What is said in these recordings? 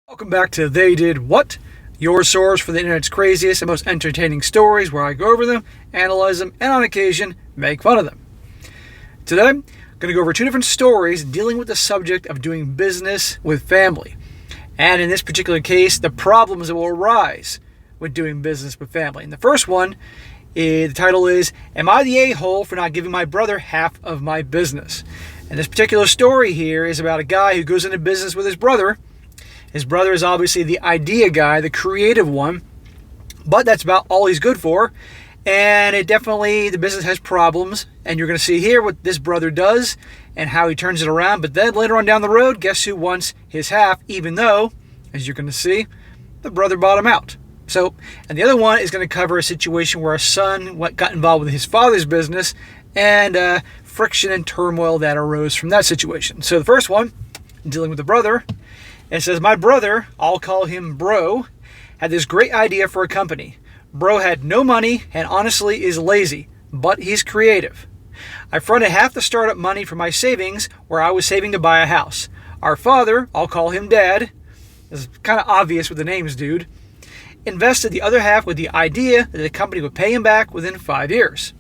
Welcome back to They Did What, your source for the internet's craziest and most entertaining stories, where I go over them, analyze them, and on occasion, make fun of them. Today, I'm going to go over two different stories dealing with the subject of doing business with family. And in this particular case, the problems that will arise with doing business with family. And the first one, the title is, Am I the A-hole for not giving my brother half of my business? And this particular story here is about a guy who goes into business with his brother. His brother is obviously the idea guy, the creative one, but that's about all he's good for. And the business has problems, and you're going to see here what this brother does and how he turns it around. But then later on down the road, guess who wants his half, even though, as you're going to see, the brother bought him out. So, and the other one is going to cover a situation where a son got involved with his father's business and friction and turmoil that arose from that situation. So the first one, dealing with the brother, it says, my brother, I'll call him Bro, had this great idea for a company. Bro had no money and honestly is lazy, but he's creative. I fronted half the startup money from my savings where I was saving to buy a house. Our father, I'll call him Dad, this is kind of obvious with the names, dude, invested the other half with the idea that the company would pay him back within 5 years.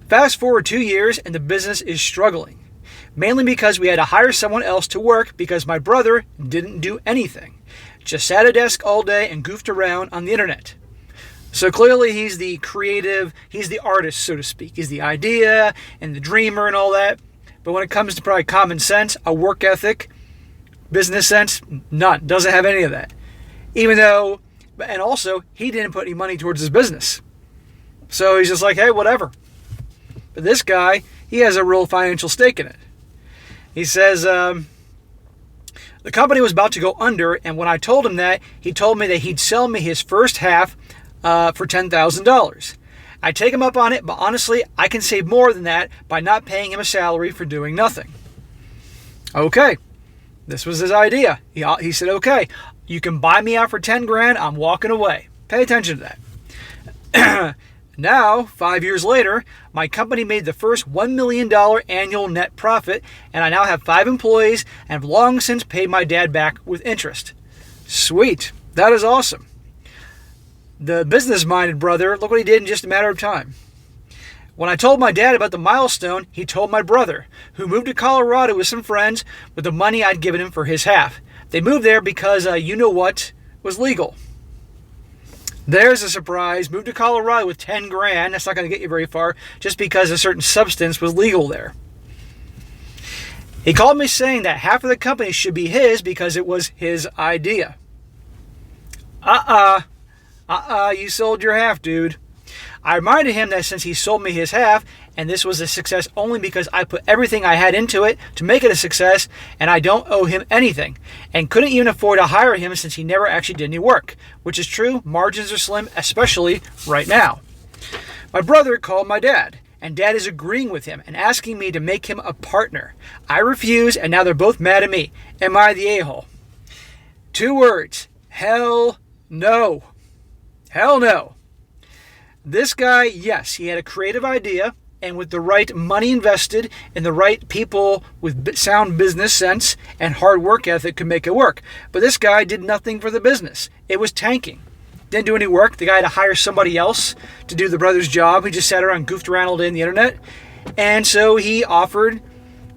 Fast forward 2 years and the business is struggling. Mainly because we had to hire someone else to work because my brother didn't do anything. Just sat at a desk all day and goofed around on the internet. So clearly he's the creative, he's the artist, so to speak. He's the idea and the dreamer and all that. But when it comes to probably common sense, a work ethic, business sense, none. Doesn't have any of that. And also, he didn't put any money towards his business. So he's just like, hey, whatever. But this guy, he has a real financial stake in it. He says, the company was about to go under, and when I told him that, he told me that he'd sell me his first half for $10,000. I take him up on it, but honestly, I can save more than that by not paying him a salary for doing nothing. Okay, this was his idea. He said, okay, you can buy me out for 10 grand, I'm walking away. Pay attention to that. Now, 5 years later, my company made the first $1 million annual net profit, and I now have 5 employees and have long since paid my dad back with interest. Sweet. That is awesome. The business-minded brother, look what he did in just a matter of time. When I told my dad about the milestone, he told my brother, who moved to Colorado with some friends with the money I'd given him for his half. They moved there because, was legal. There's a surprise. Moved to Colorado with 10 grand. That's not going to get you very far just because a certain substance was legal there. He called me saying that half of the company should be his because it was his idea. You sold your half, dude. I reminded him that since he sold me his half, and this was a success only because I put everything I had into it to make it a success, and I don't owe him anything, and couldn't even afford to hire him since he never actually did any work, which is true, margins are slim, especially right now. My brother called my dad, and dad is agreeing with him and asking me to make him a partner. I refuse, and now they're both mad at me. Am I the a-hole? 2 words. Hell no. Hell no. This guy, yes, he had a creative idea, and with the right money invested and the right people with sound business sense and hard work ethic could make it work. But this guy did nothing for the business. It was tanking. Didn't do any work. The guy had to hire somebody else to do the brother's job. He just sat around and goofed around all day on the internet. And so he offered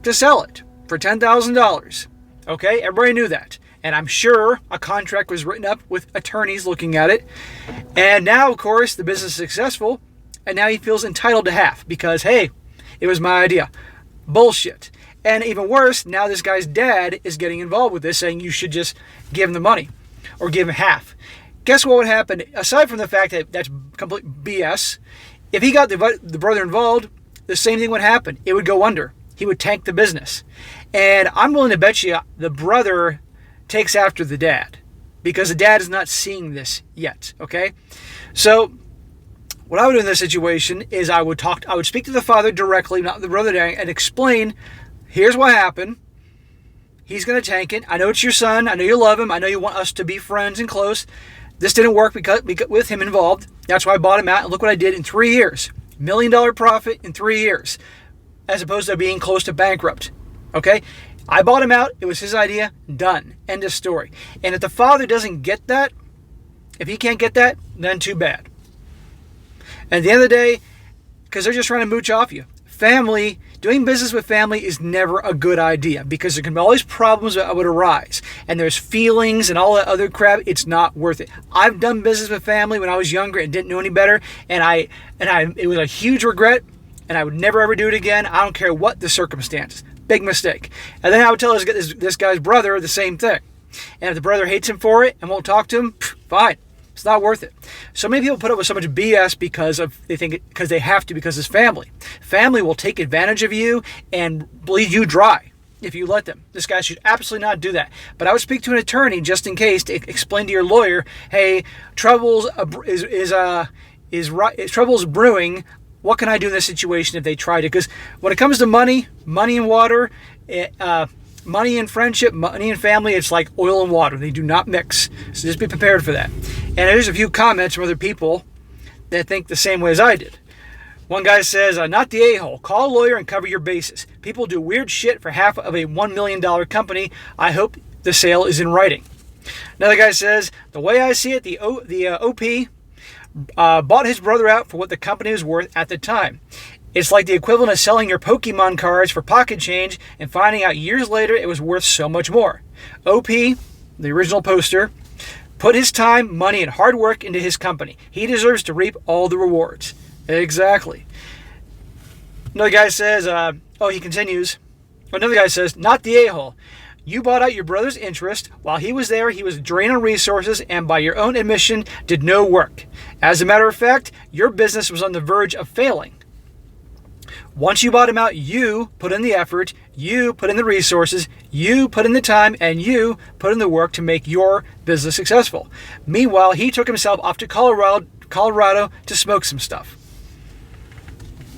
to sell it for $10,000. Okay, everybody knew that. And I'm sure a contract was written up with attorneys looking at it. And now, of course, the business is successful. And now he feels entitled to half because, hey, it was my idea. Bullshit. And even worse, now this guy's dad is getting involved with this, saying you should just give him the money or give him half. Guess what would happen? Aside from the fact that that's complete BS, if he got the brother involved, the same thing would happen. It would go under. He would tank the business. And I'm willing to bet you the brother takes after the dad because the dad is not seeing this yet. Okay, so what I would do in this situation is I would speak to the father directly, not the brother, and explain, here's what happened. He's going to tank it. I know it's your son. I know you love him. I know you want us to be friends and close. This didn't work because with him involved. That's why I bought him out. And look what I did in 3 years. $1 million profit in 3 years, as opposed to being close to bankrupt. Okay? I bought him out. It was his idea. Done. End of story. And if the father doesn't get that, if he can't get that, then too bad. And at the end of the day, because they're just trying to mooch off you. Family, doing business with family is never a good idea because there can be all these problems that would arise. And there's feelings and all that other crap. It's not worth it. I've done business with family when I was younger and didn't know any better. And it was a huge regret. And I would never ever do it again. I don't care what the circumstances. Big mistake. And then I would tell this guy's brother the same thing. And if the brother hates him for it and won't talk to him, fine. It's not worth it. So many people put up with so much BS because they have to because it's family. Family will take advantage of you and bleed you dry if you let them. This guy should absolutely not do that. But I would speak to an attorney just in case to explain to your lawyer, hey, trouble's brewing. What can I do in this situation if they try to? Because when it comes to money and water, money and friendship, money and family, it's like oil and water. They do not mix. So just be prepared for that. And there's a few comments from other people that think the same way as I did. One guy says, not the a-hole. Call a lawyer and cover your bases. People do weird shit for half of a $1 million company. I hope the sale is in writing. Another guy says, the way I see it, the OP bought his brother out for what the company was worth at the time. It's like the equivalent of selling your Pokemon cards for pocket change and finding out years later it was worth so much more. OP, the original poster, put his time, money, and hard work into his company. He deserves to reap all the rewards. Exactly. Another guy says, he continues. Another guy says, not the a-hole. You bought out your brother's interest. While he was there, he was drained on resources and by your own admission, did no work. As a matter of fact, your business was on the verge of failing. Once you bought him out, you put in the effort, you put in the resources, you put in the time, and you put in the work to make your business successful. Meanwhile, he took himself off to Colorado to smoke some stuff.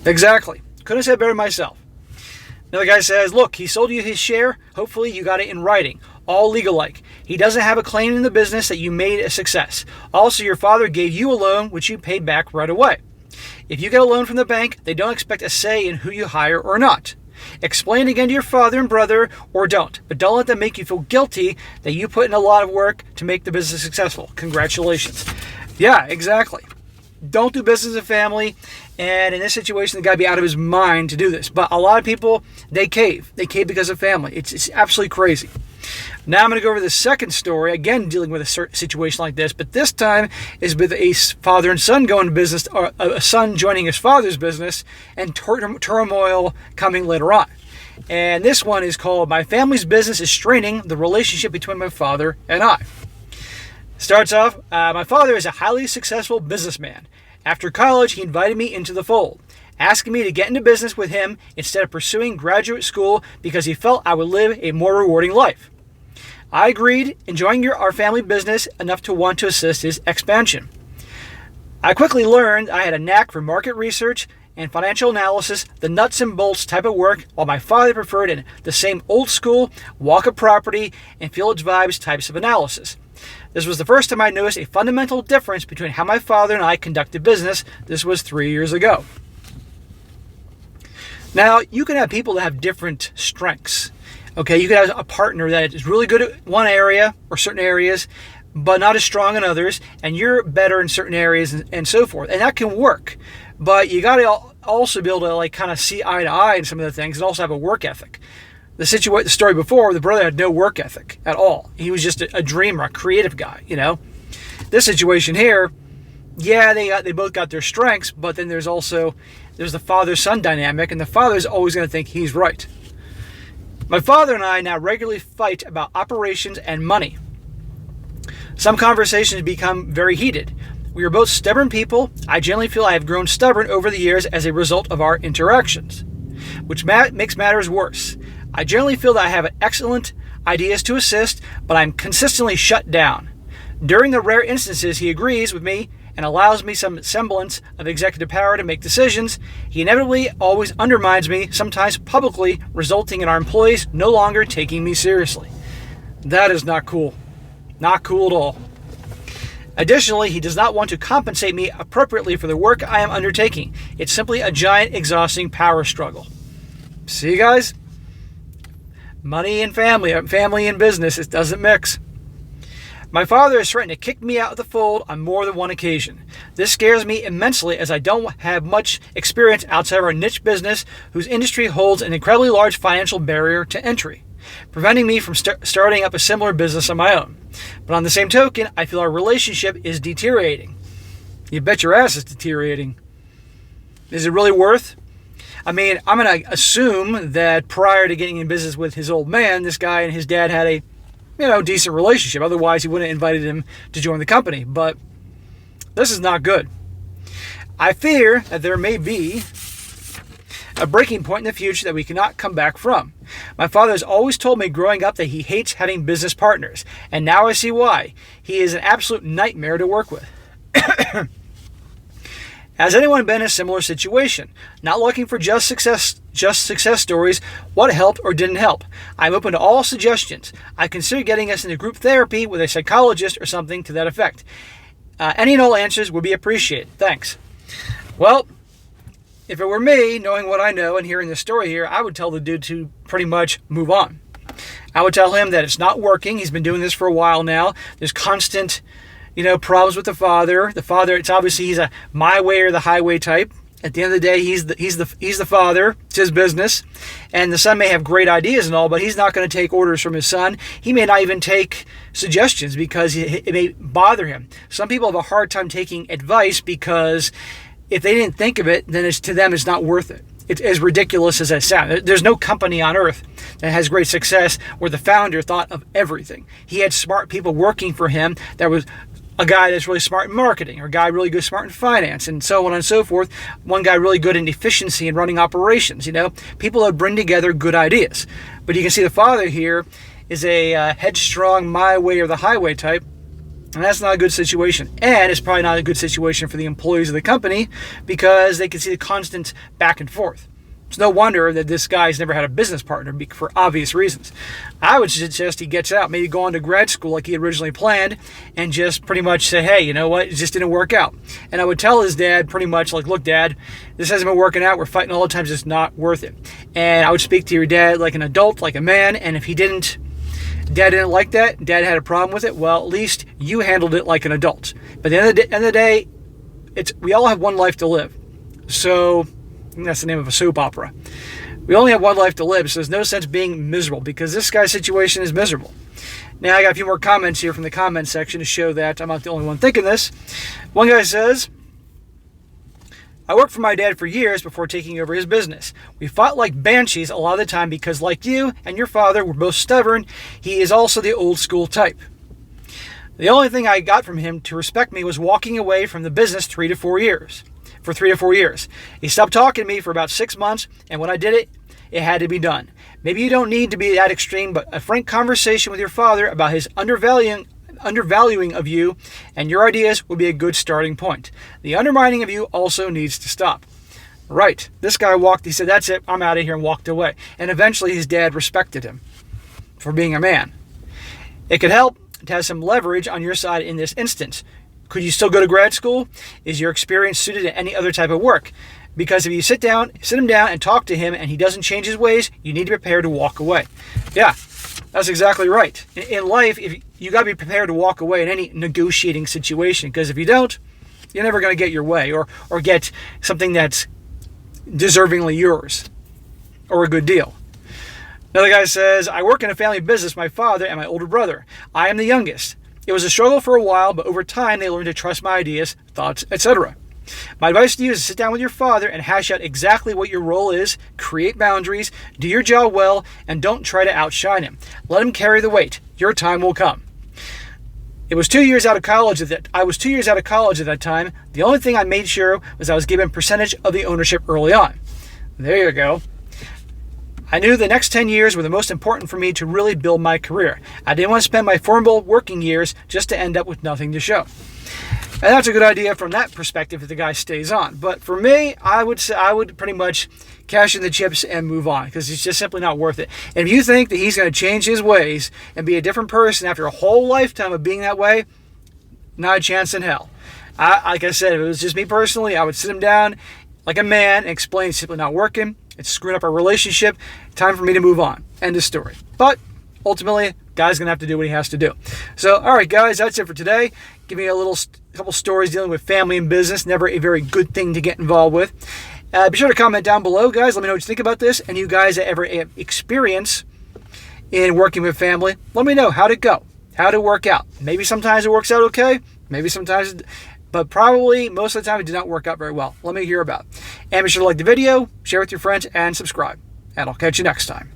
Exactly. Couldn't have said better myself. Another guy says, look, he sold you his share. Hopefully you got it in writing. All legal-like. He doesn't have a claim in the business that you made a success. Also, your father gave you a loan, which you paid back right away. If you get a loan from the bank, they don't expect a say in who you hire or not. Explain again to your father and brother, or don't. But don't let them make you feel guilty that you put in a lot of work to make the business successful. Congratulations. Yeah, exactly. Don't do business with family. And in this situation, the guy be out of his mind to do this. But a lot of people, they cave. They cave because of family. It's absolutely crazy. Now I'm going to go over the second story, again dealing with a situation like this, but this time is with a father and son going to business, or a son joining his father's business, and turmoil coming later on. And this one is called My Family's Business is Straining the Relationship Between My Father and I. Starts off, my father is a highly successful businessman. After college, he invited me into the fold, asking me to get into business with him instead of pursuing graduate school because he felt I would live a more rewarding life. I agreed, enjoying our family business enough to want to assist his expansion. I quickly learned I had a knack for market research and financial analysis, the nuts and bolts type of work, while my father preferred the same old school, walk of property, and feel its vibes types of analysis. This was the first time I noticed a fundamental difference between how my father and I conducted business. This was 3 years ago. Now, you can have people that have different strengths. Okay, you could have a partner that is really good at one area or certain areas, but not as strong in others, and you're better in certain areas and so forth. And that can work. But you got to also be able to kind of see eye to eye in some of the things and also have a work ethic. The story before, the brother had no work ethic at all. He was just a dreamer, a creative guy, This situation here, yeah, they both got their strengths, but then there's the father-son dynamic, and the father's always going to think he's right. My father and I now regularly fight about operations and money. Some conversations become very heated. We are both stubborn people. I generally feel I have grown stubborn over the years as a result of our interactions, which makes matters worse. I generally feel that I have excellent ideas to assist, but I'm consistently shut down. During the rare instances he agrees with me and allows me some semblance of executive power to make decisions, he inevitably always undermines me, sometimes publicly, resulting in our employees no longer taking me seriously. That is not cool. Not cool at all. Additionally, he does not want to compensate me appropriately for the work I am undertaking. It's simply a giant, exhausting power struggle. See, guys? Money and family, family and business, it doesn't mix. My father has threatened to kick me out of the fold on more than one occasion. This scares me immensely as I don't have much experience outside of our niche business, whose industry holds an incredibly large financial barrier to entry, preventing me from starting up a similar business on my own. But on the same token, I feel our relationship is deteriorating. You bet your ass it's deteriorating. Is it really worth? I mean, I'm going to assume that prior to getting in business with his old man, this guy and his dad had a decent relationship. Otherwise, he wouldn't have invited him to join the company. But this is not good. I fear that there may be a breaking point in the future that we cannot come back from. My father has always told me growing up that he hates having business partners, and now I see why. He is an absolute nightmare to work with. Has anyone been in a similar situation? Not looking for just success stories, what helped or didn't help. I'm open to all suggestions. I consider getting us into group therapy with a psychologist or something to that effect. Any and all answers would be appreciated. Thanks. Well, if it were me, knowing what I know and hearing the story here, I would tell the dude to pretty much move on. I would tell him that it's not working. He's been doing this for a while now. There's constant problems with the father. The father, it's obviously he's a my way or the highway type. At the end of the day, he's the father. It's his business, and the son may have great ideas and all, but he's not going to take orders from his son. He may not even take suggestions because it may bother him. Some people have a hard time taking advice because if they didn't think of it, then to them it's not worth it. It's as ridiculous as that sounds. There's no company on earth that has great success where the founder thought of everything. He had smart people working for him. There was a guy that's really smart in marketing, or a guy really good smart in finance, and so on and so forth. One guy really good in efficiency and running operations. People that bring together good ideas. But you can see the father here is a headstrong my way or the highway type, and that's not a good situation. And it's probably not a good situation for the employees of the company because they can see the constant back and forth. It's no wonder that this guy's never had a business partner for obvious reasons. I would suggest he gets out, maybe go on to grad school like he originally planned, and just pretty much say, hey, you know what, it just didn't work out. And I would tell his dad pretty much like, look, Dad, this hasn't been working out. We're fighting all the time. It's just not worth it. And I would speak to your dad like an adult, like a man, and if Dad didn't like that, Dad had a problem with it, well, at least you handled it like an adult. But at the end of the day, we all have one life to live. So that's the name of a soap opera. We only have one life to live, so there's no sense being miserable because this guy's situation is miserable. Now, I got a few more comments here from the comment section to show that I'm not the only one thinking this. One guy says, I worked for my dad for years before taking over his business. We fought like banshees a lot of the time because, like you and your father were both stubborn, he is also the old school type. The only thing I got from him to respect me was walking away from the business for 3 to 4 years. He stopped talking to me for about 6 months, and when I did it, it had to be done. Maybe you don't need to be that extreme, but a frank conversation with your father about his undervaluing of you and your ideas would be a good starting point. The undermining of you also needs to stop. Right. This guy he said, that's it, I'm out of here, and walked away. And eventually his dad respected him for being a man. It could help to have some leverage on your side in this instance. Could you still go to grad school? Is your experience suited to any other type of work? Because if you sit him down and talk to him and he doesn't change his ways, you need to prepare to walk away. Yeah, that's exactly right. In life, you got to be prepared to walk away in any negotiating situation, because if you don't, you're never going to get your way or get something that's deservingly yours or a good deal. Another guy says, I work in a family business, my father and my older brother. I am the youngest. It was a struggle for a while, but over time they learned to trust my ideas, thoughts, etc. My advice to you is to sit down with your father and hash out exactly what your role is, create boundaries, do your job well, and don't try to outshine him. Let him carry the weight. Your time will come. I was 2 years out of college at that time. The only thing I made sure was I was given percentage of the ownership early on. There you go. I knew the next 10 years were the most important for me to really build my career. I didn't want to spend my formidable working years just to end up with nothing to show. And that's a good idea from that perspective if the guy stays on. But for me, I would pretty much cash in the chips and move on, because it's just simply not worth it. And if you think that he's going to change his ways and be a different person after a whole lifetime of being that way, not a chance in hell. Like I said, if it was just me personally, I would sit him down like a man and explain it's simply not working. It's screwing up our relationship. Time for me to move on. End of story. But ultimately, guy's going to have to do what he has to do. So, all right, guys, that's it for today. Give me a couple stories dealing with family and business. Never a very good thing to get involved with. Be sure to comment down below, guys. Let me know what you think about this. And you guys that ever have experience in working with family, let me know how'd it go, how'd it work out. Maybe sometimes it works out okay. Maybe sometimes, but probably most of the time it did not work out very well. Let me hear about it. And be sure to like the video, share with your friends, and subscribe. And I'll catch you next time.